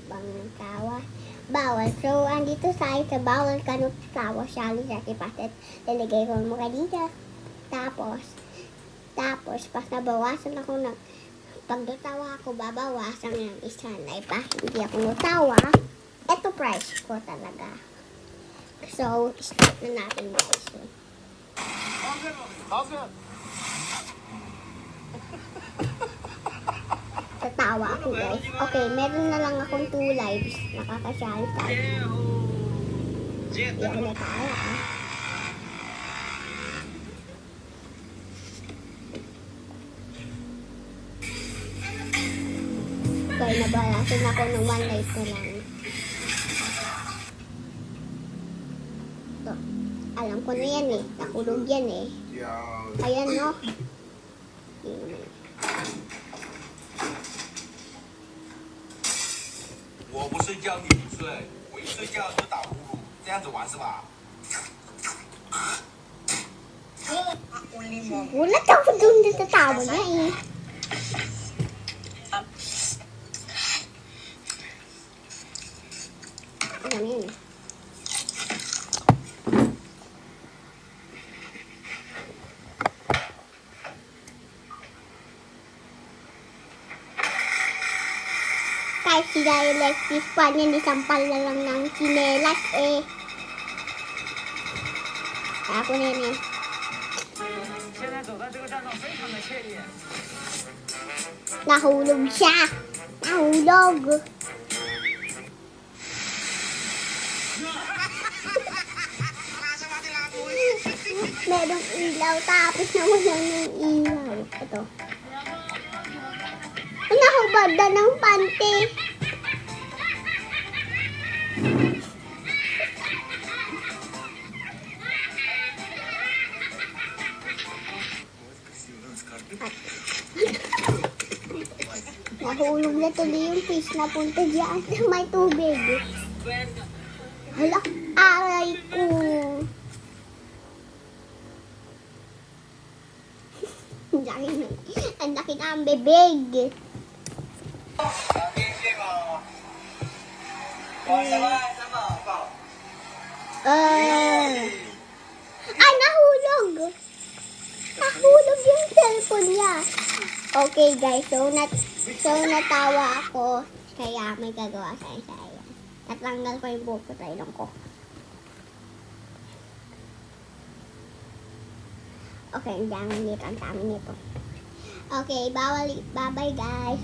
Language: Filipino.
bang nagtawa? Bawal. So, andito tayo sa bawal ka nung tawa. Sali sa kipaset. Lalagay ko mo kanina. Tapos, pas nabawasan ako ng, pag natawa ako, babawasan ng isa na iba. Hindi ako natawa. Ito price ko talaga. So, start na natin guys. Tatawa ako guys. Okay, meron na lang akong 2 lives. Nakakasyari tayo. Hindi ako natawa ah. Okay, nabalasin ako ng 1 life na lang. Ito. Alam ko na yan eh. Nakulog yan eh. Ayan no. Ayan. 我不睡觉你不睡，我一睡觉就打呼噜，这样子玩是吧？ Gulat ako dun sa tawa niya eh. Ano yun? Kahit si Alexis pa niya, isampal na lang ng sinelas eh. Ako na yun eh. 现在走到这个站道非常的惬意。 Nahulog siya. Nahulog. Merong ilaw tapos nawalan ng ilaw. Ito. Nahubad na ng pante. Nahulog na tuloy yung fish na punta dyan sa may tubig. Hala, aray ko. Ang laki na ang bibig. Ay, nahulog. Nahulog yung cellphone niya. Okay guys, so natawa ako. Kaya may gagawa sa isa. Tatanggal ko yung buhok sa ilong ko. Okay, hindi ang dito ang dami nito. Okay, bye-bye guys.